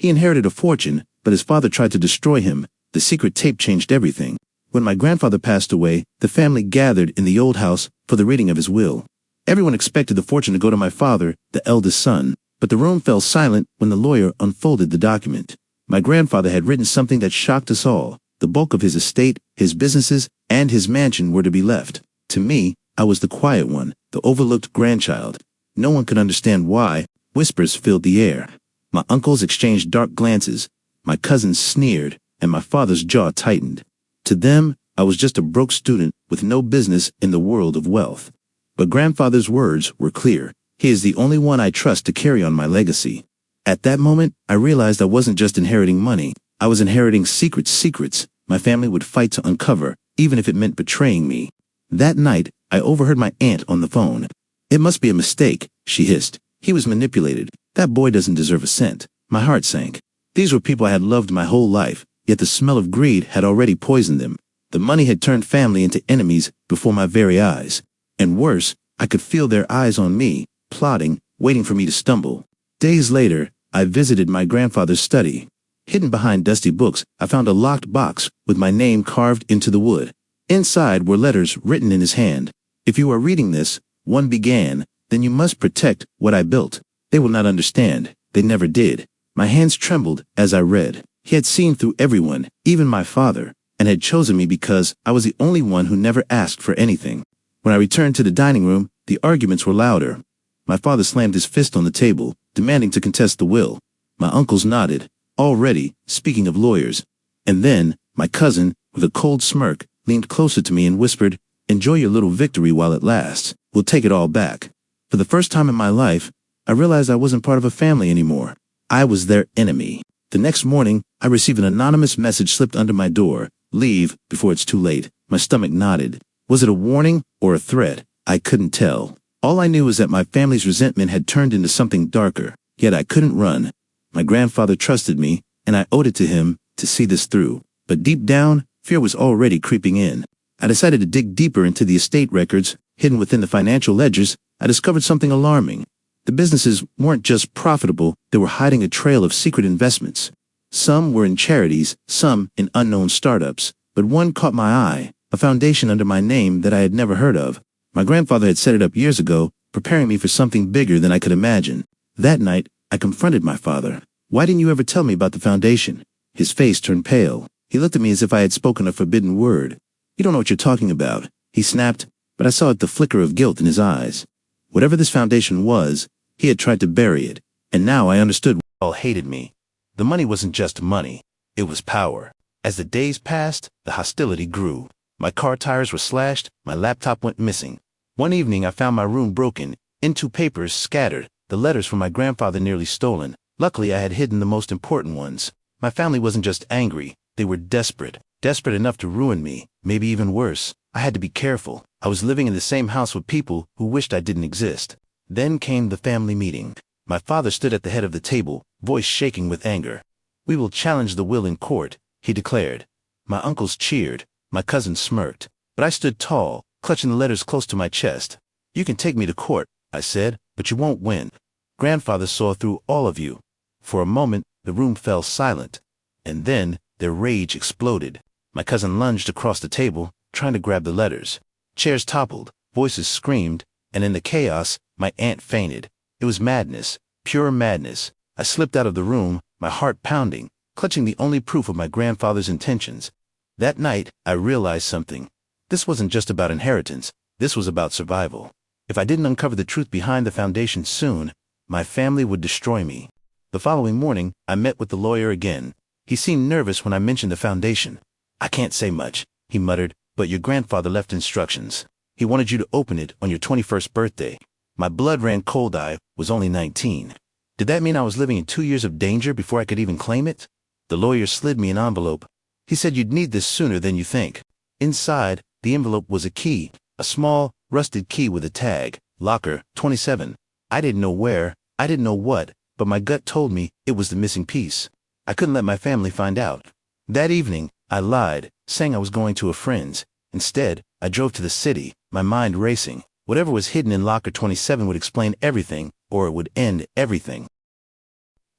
He inherited a fortune, but his father tried to destroy him. The secret tape changed everything. When my grandfather passed away, the family gathered in the old house for the reading of his will. Everyone expected the fortune to go to my father, the eldest son, but the room fell silent when the lawyer unfolded the document. My grandfather had written something that shocked us all. The bulk of his estate, his businesses, and his mansion were to be left. To me, I was the quiet one, the overlooked grandchild. No one could understand why. Whispers filled the air. My uncles exchanged dark glances. My cousins sneered, and my father's jaw tightened. To them, I was just a broke student with no business in the world of wealth. But grandfather's words were clear. He is the only one I trust to carry on my legacy. At that moment, I realized I wasn't just inheriting money. I was inheriting secrets my family would fight to uncover, even if it meant betraying me. That night, I overheard my aunt on the phone. "It must be a mistake," she hissed. "He was manipulated. That boy doesn't deserve a cent." My heart sank. These were people I had loved my whole life, yet the smell of greed had already poisoned them. The money had turned family into enemies before my very eyes. And worse, I could feel their eyes on me, plotting, waiting for me to stumble. Days later, I visited my grandfather's study. Hidden behind dusty books, I found a locked box with my name carved into the wood. Inside were letters written in his hand. "If you are reading this," one began, "then you must protect what I built." They will not understand. They never did. My hands trembled as I read. He had seen through everyone, even my father, and had chosen me because I was the only one who never asked for anything. When I returned to the dining room, the arguments were louder. My father slammed his fist on the table, demanding to contest the will. My uncles nodded, already speaking of lawyers. And then, my cousin, with a cold smirk, leaned closer to me and whispered, "Enjoy your little victory while it lasts. We'll take it all back." For the first time in my life, I realized I wasn't part of a family anymore. I was their enemy. The next morning, I received an anonymous message slipped under my door. "Leave before it's too late." My stomach knotted. Was it a warning or a threat? I couldn't tell. All I knew was that my family's resentment had turned into something darker, yet I couldn't run. My grandfather trusted me, and I owed it to him to see this through. But deep down, fear was already creeping in. I decided to dig deeper into the estate records. Hidden within the financial ledgers, I discovered something alarming. The businesses weren't just profitable, they were hiding a trail of secret investments. Some were in charities, some in unknown startups, but one caught my eye, a foundation under my name that I had never heard of. My grandfather had set it up years ago, preparing me for something bigger than I could imagine. That night, I confronted my father. "Why didn't you ever tell me about the foundation?" His face turned pale. He looked at me as if I had spoken a forbidden word. "You don't know what you're talking about," he snapped, but I saw the flicker of guilt in his eyes. Whatever this foundation was, he had tried to bury it, and now I understood why all hated me. The money wasn't just money, it was power. As the days passed, the hostility grew. My car tires were slashed, my laptop went missing. One evening I found my room broken, into papers scattered, the letters from my grandfather nearly stolen. Luckily I had hidden the most important ones. My family wasn't just angry, they were desperate enough to ruin me, maybe even worse. I had to be careful. I was living in the same house with people who wished I didn't exist. Then came the family meeting. My father stood at the head of the table, voice shaking with anger. "We will challenge the will in court," he declared. My uncles cheered, my cousin smirked, but I stood tall, clutching the letters close to my chest. "You can take me to court," I said, "but you won't win. Grandfather saw through all of you." For a moment, the room fell silent, and then their rage exploded. My cousin lunged across the table, trying to grab the letters. Chairs toppled, voices screamed, and in the chaos, my aunt fainted. It was madness, pure madness. I slipped out of the room, my heart pounding, clutching the only proof of my grandfather's intentions. That night, I realized something. This wasn't just about inheritance, this was about survival. If I didn't uncover the truth behind the foundation soon, my family would destroy me. The following morning, I met with the lawyer again. He seemed nervous when I mentioned the foundation. "I can't say much," he muttered, "but your grandfather left instructions. He wanted you to open it on your 21st birthday. My blood ran cold. I was only 19. Did that mean I was living in 2 years of danger before I could even claim it? The lawyer slid me an envelope. He said you'd need this sooner than you think. Inside, the envelope was a key, a small, rusted key with a tag, Locker 27. I didn't know where, I didn't know what, but my gut told me it was the missing piece. I couldn't let my family find out. That evening, I lied, saying I was going to a friend's. Instead, I drove to the city, my mind racing. Whatever was hidden in Locker 27 would explain everything, or it would end everything.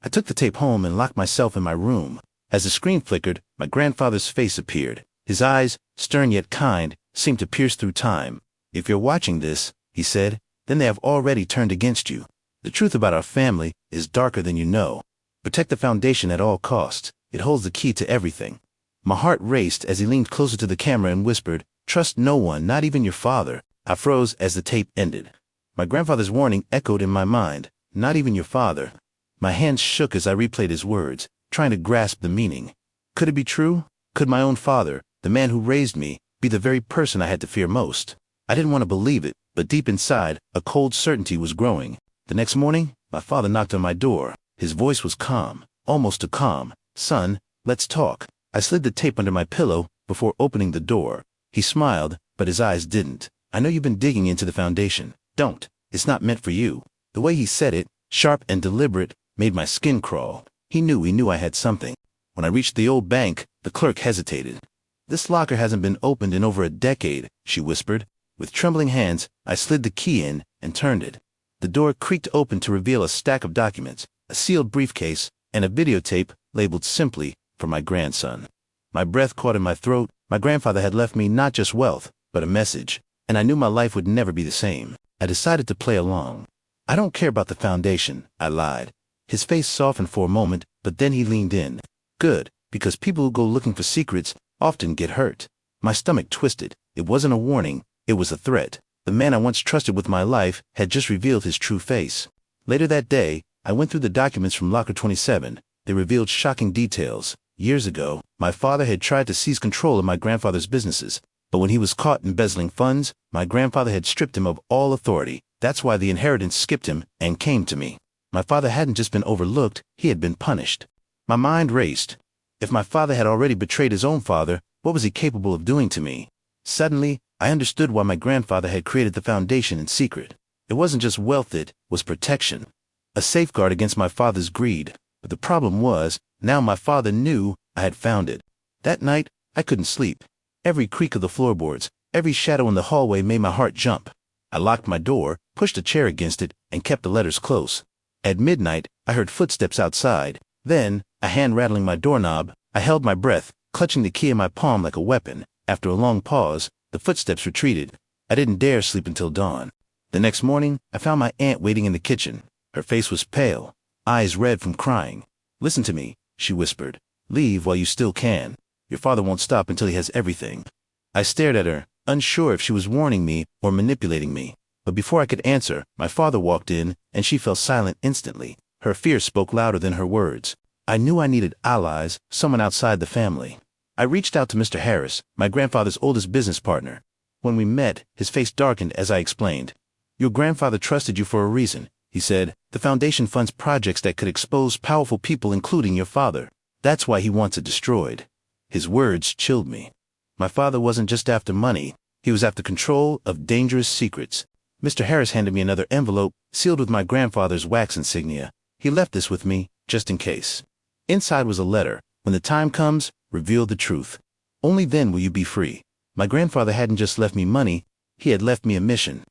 I took the tape home and locked myself in my room. As the screen flickered, my grandfather's face appeared. His eyes, stern yet kind, seemed to pierce through time. "If you're watching this," he said, "then they have already turned against you. The truth about our family is darker than you know. Protect the foundation at all costs. It holds the key to everything." My heart raced as he leaned closer to the camera and whispered, "Trust no one, not even your father." I froze as the tape ended. My grandfather's warning echoed in my mind, "Not even your father." My hands shook as I replayed his words, trying to grasp the meaning. Could it be true? Could my own father, the man who raised me, be the very person I had to fear most? I didn't want to believe it, but deep inside, a cold certainty was growing. The next morning, my father knocked on my door. His voice was calm, almost too calm. "Son, let's talk." I slid the tape under my pillow before opening the door. He smiled, but his eyes didn't. "I know you've been digging into the foundation. Don't. It's not meant for you." The way he said it, sharp and deliberate, made my skin crawl. He knew I had something. When I reached the old bank, the clerk hesitated. "This locker hasn't been opened in over a decade," she whispered. With trembling hands, I slid the key in and turned it. The door creaked open to reveal a stack of documents, a sealed briefcase, and a videotape labeled simply, "For my grandson." My breath caught in my throat. My grandfather had left me not just wealth, but a message, and I knew my life would never be the same. I decided to play along. "I don't care about the foundation," I lied. His face softened for a moment, but then he leaned in. "Good, because people who go looking for secrets often get hurt." My stomach twisted. It wasn't a warning, it was a threat. The man I once trusted with my life had just revealed his true face. Later that day, I went through the documents from Locker 27. They revealed shocking details. Years ago, my father had tried to seize control of my grandfather's businesses, but when he was caught embezzling funds, my grandfather had stripped him of all authority. That's why the inheritance skipped him and came to me. My father hadn't just been overlooked, he had been punished. My mind raced. If my father had already betrayed his own father, what was he capable of doing to me? Suddenly, I understood why my grandfather had created the foundation in secret. It wasn't just wealth, it was protection. A safeguard against my father's greed. But the problem was, now my father knew I had found it. That night, I couldn't sleep. Every creak of the floorboards, every shadow in the hallway made my heart jump. I locked my door, pushed a chair against it, and kept the letters close. At midnight, I heard footsteps outside. Then, a hand rattling my doorknob. I held my breath, clutching the key in my palm like a weapon. After a long pause, the footsteps retreated. I didn't dare sleep until dawn. The next morning, I found my aunt waiting in the kitchen. Her face was pale, eyes red from crying. "Listen to me," she whispered. "Leave while you still can. Your father won't stop until he has everything." I stared at her, unsure if she was warning me or manipulating me. But before I could answer, my father walked in, and she fell silent instantly. Her fear spoke louder than her words. I knew I needed allies, someone outside the family. I reached out to Mr. Harris, my grandfather's oldest business partner. When we met, his face darkened as I explained. "Your grandfather trusted you for a reason," he said. "The foundation funds projects that could expose powerful people, including your father. That's why he wants it destroyed." His words chilled me. My father wasn't just after money. He was after control of dangerous secrets. Mr. Harris handed me another envelope, sealed with my grandfather's wax insignia. He left this with me, just in case. Inside was a letter. "When the time comes, reveal the truth. Only then will you be free." My grandfather hadn't just left me money, he had left me a mission.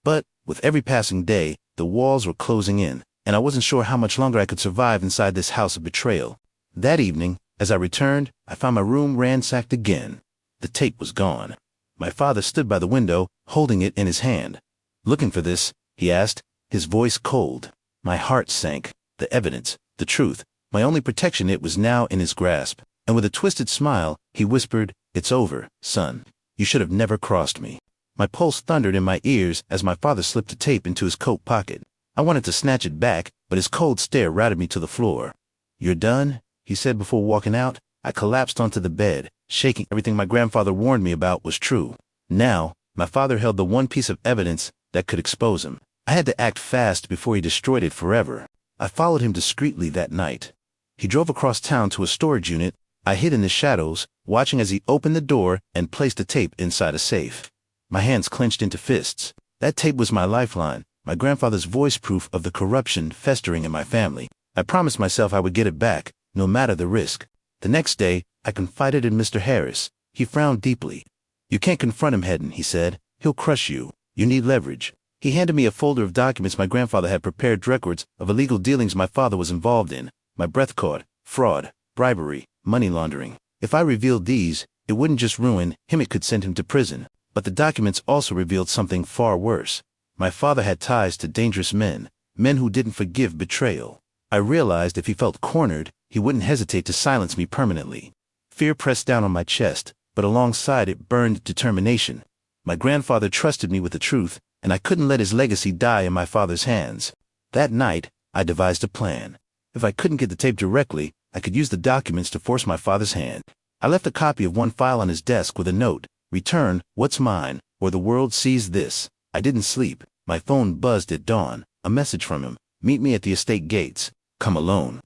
But, with every passing day, the walls were closing in, and I wasn't sure how much longer I could survive inside this house of betrayal. That evening, as I returned, I found my room ransacked again. The tape was gone. My father stood by the window, holding it in his hand. "Looking for this?" he asked, his voice cold. My heart sank. The evidence, the truth, my only protection, it was now in his grasp. And with a twisted smile, he whispered, "It's over, son. You should have never crossed me." My pulse thundered in my ears as my father slipped the tape into his coat pocket. I wanted to snatch it back, but his cold stare routed me to the floor. "You're done?" he said before walking out. I collapsed onto the bed, shaking. Everything my grandfather warned me about was true. Now, my father held the one piece of evidence that could expose him. I had to act fast before he destroyed it forever. I followed him discreetly that night. He drove across town to a storage unit. I hid in the shadows, watching as he opened the door and placed the tape inside a safe. My hands clenched into fists. That tape was my lifeline, my grandfather's voice proof of the corruption festering in my family. I promised myself I would get it back, no matter the risk. The next day, I confided in Mr. Harris. He frowned deeply. "You can't confront him, Hedden," he said. "He'll crush you. You need leverage." He handed me a folder of documents my grandfather had prepared, records of illegal dealings my father was involved in. My breath caught. Fraud, bribery, money laundering. If I revealed these, it wouldn't just ruin him, it could send him to prison. But the documents also revealed something far worse. My father had ties to dangerous men, men who didn't forgive betrayal. I realized if he felt cornered, he wouldn't hesitate to silence me permanently. Fear pressed down on my chest, but alongside it burned determination. My grandfather trusted me with the truth, and I couldn't let his legacy die in my father's hands. That night, I devised a plan. If I couldn't get the tape directly, I could use the documents to force my father's hand. I left a copy of one file on his desk with a note, "Return what's mine, or the world sees this." I didn't sleep. My phone buzzed at dawn. A message from him. "Meet me at the estate gates. Come alone."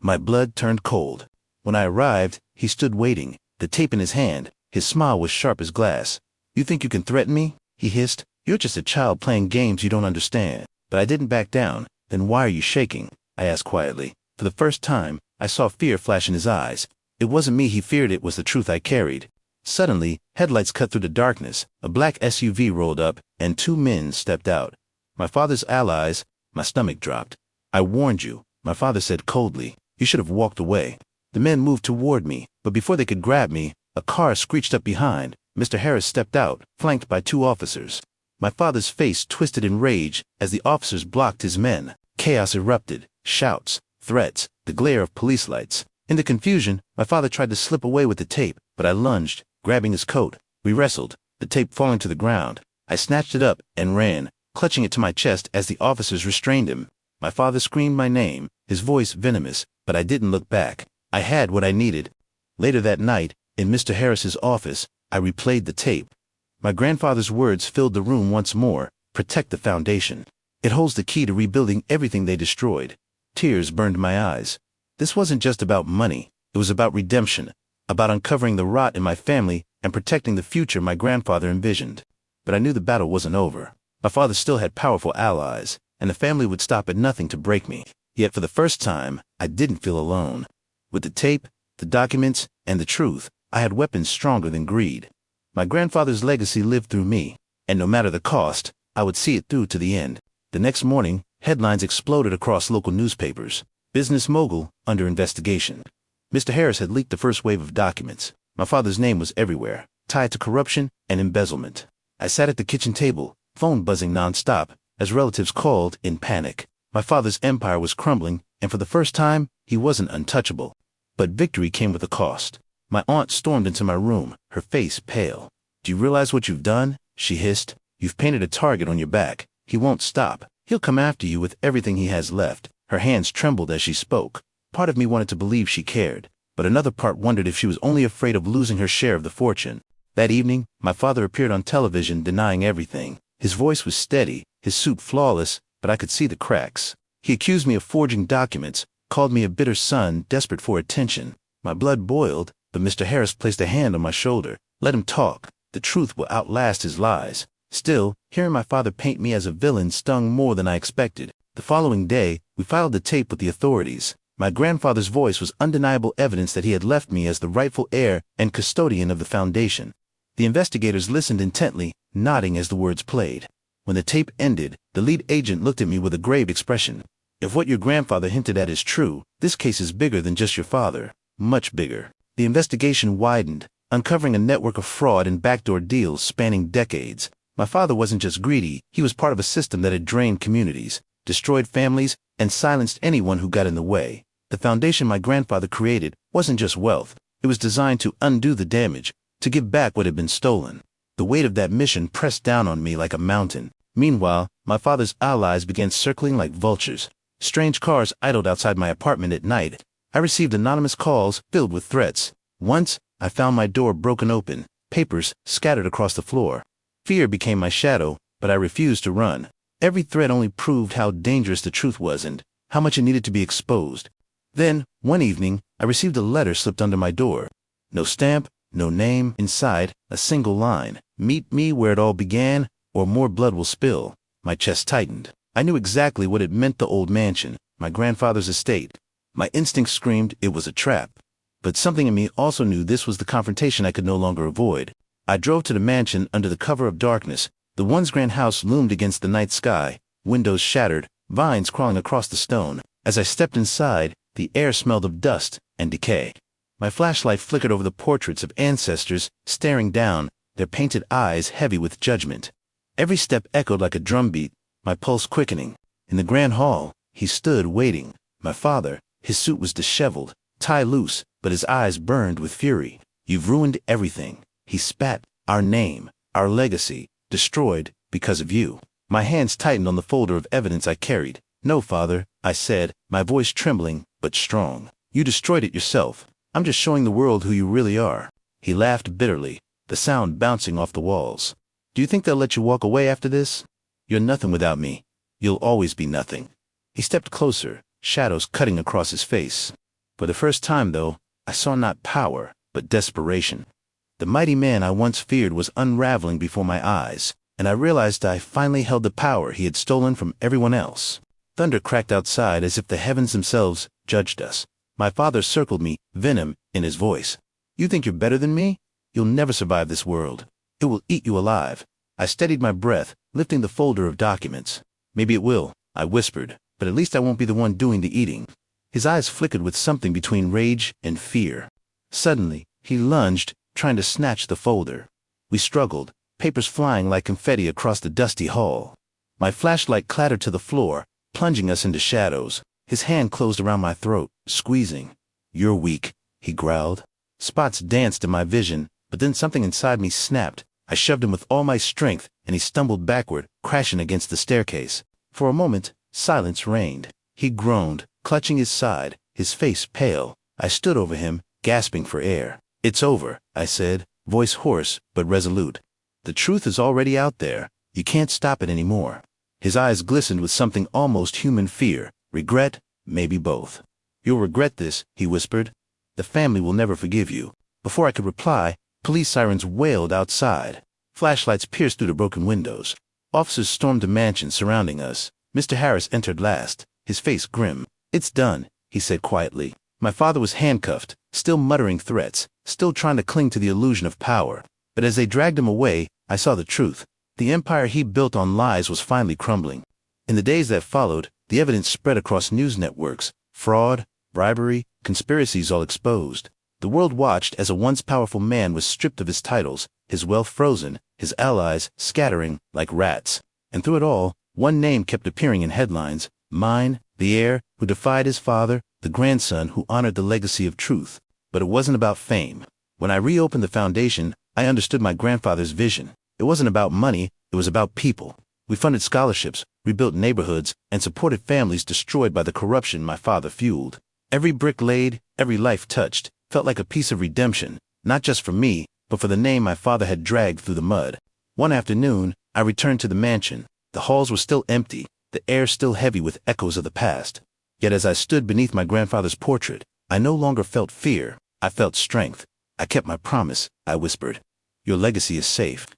My blood turned cold. When I arrived, he stood waiting, the tape in his hand. His smile was sharp as glass. "You think you can threaten me?" he hissed. "You're just a child playing games you don't understand." But I didn't back down. "Then why are you shaking?" I asked quietly. For the first time, I saw fear flash in his eyes. It wasn't me he feared, it was the truth I carried. Suddenly, headlights cut through the darkness, a black SUV rolled up, and two men stepped out. My father's allies. My stomach dropped. "I warned you," my father said coldly. "You should have walked away." The men moved toward me, but before they could grab me, a car screeched up behind. Mr. Harris stepped out, flanked by two officers. My father's face twisted in rage as the officers blocked his men. Chaos erupted, shouts, threats, the glare of police lights. In the confusion, my father tried to slip away with the tape, but I lunged, grabbing his coat. We wrestled, the tape falling to the ground. I snatched it up and ran, clutching it to my chest as the officers restrained him. My father screamed my name, his voice venomous, but I didn't look back. I had what I needed. Later that night, in Mr. Harris's office, I replayed the tape. My grandfather's words filled the room once more. "Protect the foundation. It holds the key to rebuilding everything they destroyed." Tears burned my eyes. This wasn't just about money. It was about redemption, about uncovering the rot in my family and protecting the future my grandfather envisioned. But I knew the battle wasn't over. My father still had powerful allies, and the family would stop at nothing to break me. Yet for the first time, I didn't feel alone. With the tape, the documents, and the truth, I had weapons stronger than greed. My grandfather's legacy lived through me, and no matter the cost, I would see it through to the end. The next morning, headlines exploded across local newspapers. "Business mogul under investigation." Mr. Harris had leaked the first wave of documents. My father's name was everywhere, tied to corruption and embezzlement. I sat at the kitchen table, phone buzzing nonstop, as relatives called in panic. My father's empire was crumbling, and for the first time, he wasn't untouchable. But victory came with a cost. My aunt stormed into my room, her face pale. "Do you realize what you've done?" she hissed. "You've painted a target on your back. He won't stop. He'll come after you with everything he has left." Her hands trembled as she spoke. Part of me wanted to believe she cared, but another part wondered if she was only afraid of losing her share of the fortune. That evening, my father appeared on television denying everything. His voice was steady, his suit flawless, but I could see the cracks. He accused me of forging documents, called me a bitter son desperate for attention. My blood boiled, but Mr. Harris placed a hand on my shoulder. "Let him talk. The truth will outlast his lies." Still, hearing my father paint me as a villain stung more than I expected. The following day, we filed the tape with the authorities. My grandfather's voice was undeniable evidence that he had left me as the rightful heir and custodian of the foundation. The investigators listened intently, nodding as the words played. When the tape ended, the lead agent looked at me with a grave expression. "If what your grandfather hinted at is true, this case is bigger than just your father. Much bigger." The investigation widened, uncovering a network of fraud and backdoor deals spanning decades. My father wasn't just greedy, he was part of a system that had drained communities, destroyed families, and silenced anyone who got in the way. The foundation my grandfather created wasn't just wealth. It was designed to undo the damage, to give back what had been stolen. The weight of that mission pressed down on me like a mountain. Meanwhile, my father's allies began circling like vultures. Strange cars idled outside my apartment at night. I received anonymous calls filled with threats. Once, I found my door broken open, papers scattered across the floor. Fear became my shadow, but I refused to run. Every threat only proved how dangerous the truth was and how much it needed to be exposed. Then, one evening, I received a letter slipped under my door. No stamp, no name, inside, a single line. "Meet me where it all began, or more blood will spill." My chest tightened. I knew exactly what it meant, the old mansion, my grandfather's estate. My instinct screamed it was a trap. But something in me also knew this was the confrontation I could no longer avoid. I drove to the mansion under the cover of darkness. The once grand house loomed against the night sky, windows shattered, vines crawling across the stone. As I stepped inside, The air smelled of dust and decay. My flashlight flickered over the portraits of ancestors staring down, their painted eyes heavy with judgment. Every step echoed like a drumbeat, my pulse quickening. In the grand hall, he stood waiting. My father, his suit was disheveled, tie loose, but his eyes burned with fury. "You've ruined everything," he spat. "Our name, our legacy, destroyed because of you." My hands tightened on the folder of evidence I carried. "No, father," I said, my voice trembling but strong. "You destroyed it yourself. I'm just showing the world who you really are." He laughed bitterly, the sound bouncing off the walls. "Do you think they'll let you walk away after this? You're nothing without me. You'll always be nothing." He stepped closer, shadows cutting across his face. For the first time, though, I saw not power, but desperation. The mighty man I once feared was unraveling before my eyes, and I realized I finally held the power he had stolen from everyone else. Thunder cracked outside as if the heavens themselves judged us. My father circled me, venom in his voice. "You think you're better than me? You'll never survive this world. It will eat you alive." I steadied my breath, lifting the folder of documents. "Maybe it will," I whispered, "but at least I won't be the one doing the eating." His eyes flickered with something between rage and fear. Suddenly, he lunged, trying to snatch the folder. We struggled, papers flying like confetti across the dusty hall. My flashlight clattered to the floor, plunging us into shadows. His hand closed around my throat, squeezing. "You're weak," he growled. Spots danced in my vision, but then something inside me snapped. I shoved him with all my strength, and he stumbled backward, crashing against the staircase. For a moment, silence reigned. He groaned, clutching his side, his face pale. I stood over him, gasping for air. "It's over," I said, voice hoarse but resolute. "The truth is already out there. You can't stop it anymore." His eyes glistened with something almost human fear. Regret, maybe both. "You'll regret this," he whispered. "The family will never forgive you." Before I could reply, police sirens wailed outside. Flashlights pierced through the broken windows. Officers stormed the mansion surrounding us. Mr. Harris entered last, his face grim. "It's done," he said quietly. My father was handcuffed, still muttering threats, still trying to cling to the illusion of power. But as they dragged him away, I saw the truth. The empire he built on lies was finally crumbling. In the days that followed, the evidence spread across news networks. Fraud, bribery, conspiracies all exposed. The world watched as a once powerful man was stripped of his titles, his wealth frozen, his allies scattering like rats. And through it all, one name kept appearing in headlines. Mine, the heir who defied his father, the grandson who honored the legacy of truth. But it wasn't about fame. When I reopened the foundation, I understood my grandfather's vision. It wasn't about money, it was about people. We funded scholarships, rebuilt neighborhoods, and supported families destroyed by the corruption my father fueled. Every brick laid, every life touched, felt like a piece of redemption, not just for me, but for the name my father had dragged through the mud. One afternoon, I returned to the mansion. The halls were still empty, the air still heavy with echoes of the past. Yet as I stood beneath my grandfather's portrait, I no longer felt fear, I felt strength. "I kept my promise," I whispered. "Your legacy is safe."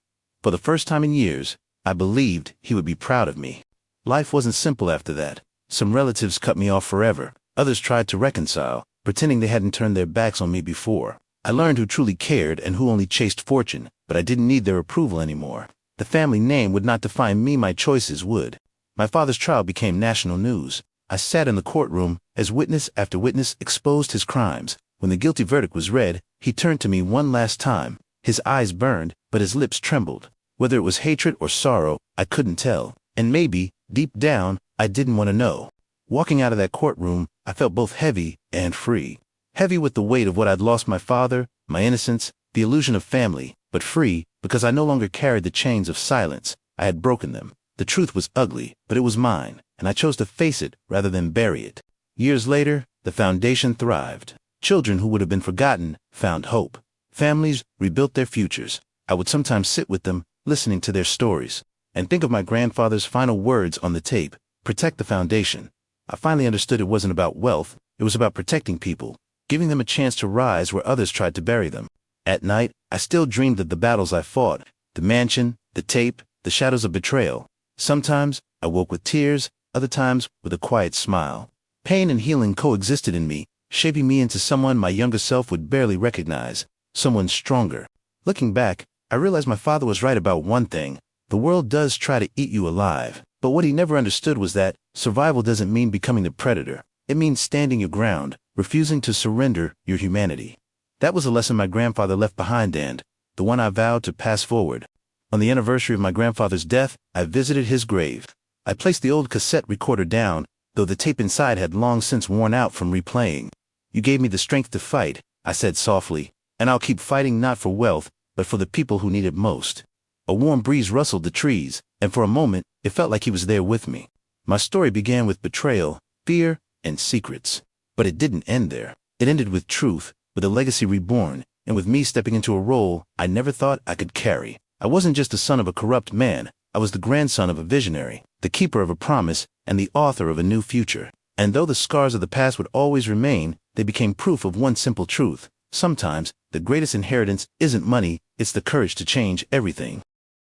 For the first time in years, I believed he would be proud of me. Life wasn't simple after that. Some relatives cut me off forever. Others tried to reconcile, pretending they hadn't turned their backs on me before. I learned who truly cared and who only chased fortune, but I didn't need their approval anymore. The family name would not define me, my choices would. My father's trial became national news. I sat in the courtroom as witness after witness exposed his crimes. When the guilty verdict was read, he turned to me one last time. His eyes burned, but his lips trembled. Whether it was hatred or sorrow, I couldn't tell. And maybe, deep down, I didn't want to know. Walking out of that courtroom, I felt both heavy and free. Heavy with the weight of what I'd lost: my father, my innocence, the illusion of family, but free because I no longer carried the chains of silence. I had broken them. The truth was ugly, but it was mine, and I chose to face it rather than bury it. Years later, the foundation thrived. Children who would have been forgotten found hope. Families rebuilt their futures. I would sometimes sit with them, listening to their stories, and think of my grandfather's final words on the tape: "Protect the foundation." I finally understood it wasn't about wealth, it was about protecting people, giving them a chance to rise where others tried to bury them. At night, I still dreamed of the battles I fought, the mansion, the tape, the shadows of betrayal. Sometimes, I woke with tears, other times with a quiet smile. Pain and healing coexisted in me, shaping me into someone my younger self would barely recognize, someone stronger. Looking back, I realized my father was right about one thing: the world does try to eat you alive. But what he never understood was that survival doesn't mean becoming the predator. It means standing your ground, refusing to surrender your humanity. That was a lesson my grandfather left behind and the one I vowed to pass forward. On the anniversary of my grandfather's death, I visited his grave. I placed the old cassette recorder down, though the tape inside had long since worn out from replaying. "You gave me the strength to fight," I said softly, "and I'll keep fighting not for wealth, but for the people who need it most." A warm breeze rustled the trees, and for a moment, it felt like he was there with me. My story began with betrayal, fear, and secrets. But it didn't end there. It ended with truth, with a legacy reborn, and with me stepping into a role I never thought I could carry. I wasn't just the son of a corrupt man. I was the grandson of a visionary, the keeper of a promise, and the author of a new future. And though the scars of the past would always remain, they became proof of one simple truth. Sometimes, the greatest inheritance isn't money, it's the courage to change everything.